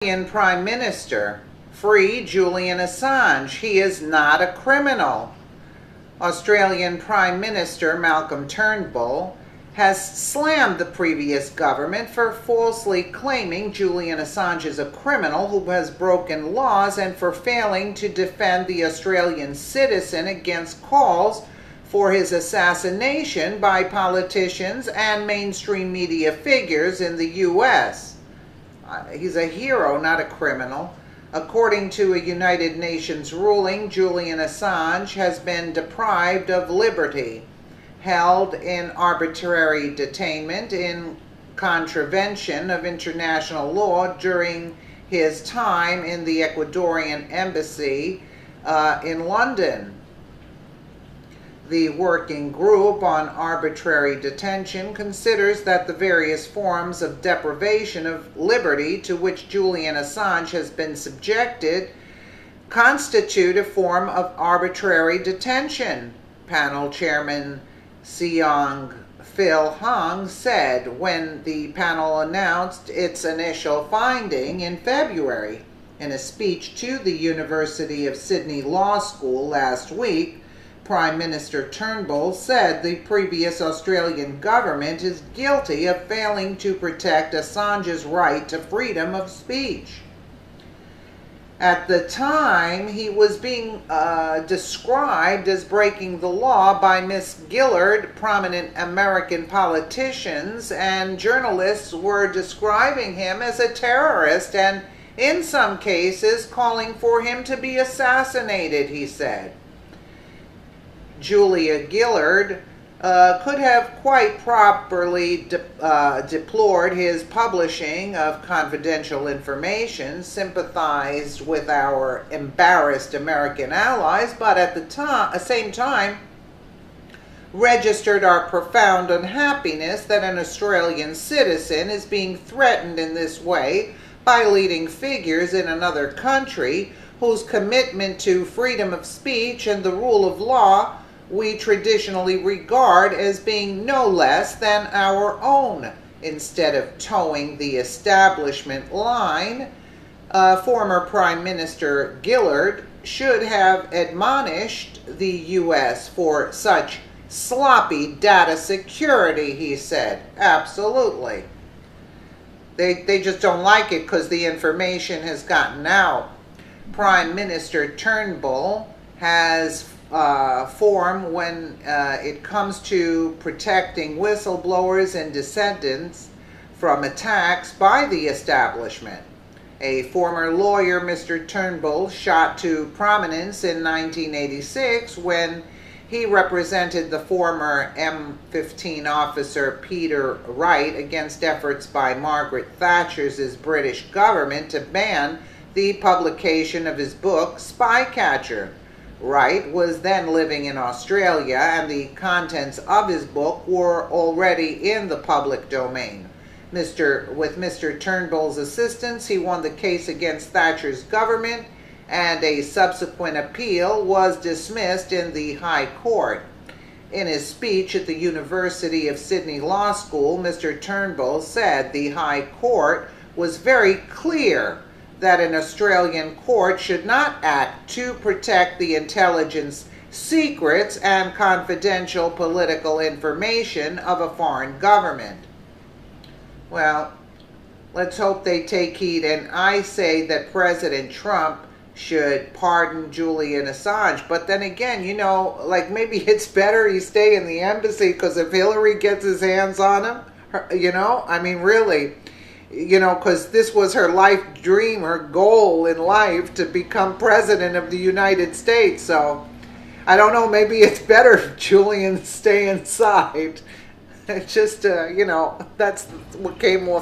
Australian Prime Minister, free Julian Assange. He is not a criminal. Australian Prime Minister Malcolm Turnbull has slammed the previous government for falsely claiming Julian Assange is a criminal who has broken laws and for failing to defend the Australian citizen against calls for his assassination by politicians and mainstream media figures in the U.S. He's a hero, not a criminal. According to a United Nations ruling, Julian Assange has been deprived of liberty, held in arbitrary detainment in contravention of international law during his time in the Ecuadorian embassy in London. The Working Group on Arbitrary Detention considers that the various forms of deprivation of liberty to which Julian Assange has been subjected constitute a form of arbitrary detention. Panel Chairman Seong Phil Hung said when the panel announced its initial finding in February. In a speech to the University of Sydney Law School last week, Prime Minister Turnbull said the previous Australian government is guilty of failing to protect Assange's right to freedom of speech. At the time, he was being described as breaking the law by Ms. Gillard. Prominent American politicians and journalists were describing him as a terrorist and, in some cases, calling for him to be assassinated, he said. Julia Gillard could have quite properly deplored his publishing of confidential information, sympathized with our embarrassed American allies, but at the same time registered our profound unhappiness that an Australian citizen is being threatened in this way by leading figures in another country whose commitment to freedom of speech and the rule of law we traditionally regard as being no less than our own. Instead of towing the establishment line, former Prime Minister Gillard should have admonished the U.S. for such sloppy data security, he said. Absolutely. They just don't like it because the information has gotten out. Prime Minister Turnbull has form when it comes to protecting whistleblowers and dissidents from attacks by the establishment. A former lawyer, Mr. Turnbull, shot to prominence in 1986 when he represented the former M15 officer Peter Wright against efforts by Margaret Thatcher's British government to ban the publication of his book, Spycatcher. Wright was then living in Australia, and the contents of his book were already in the public domain. With Mr. Turnbull's assistance, he won the case against Thatcher's government, and a subsequent appeal was dismissed in the High Court. In his speech at the University of Sydney Law School, Mr. Turnbull said the High Court was very clear that an Australian court should not act to protect the intelligence secrets and confidential political information of a foreign government. Well, let's hope they take heed, and I say that President Trump should pardon Julian Assange. But then again, like maybe it's better he stay in the embassy, because if Hillary gets his hands on him, really, because this was her life dream, her goal in life, to become president of the United States. So, I don't know, maybe it's better if Julian stay inside. It's just, that's what came off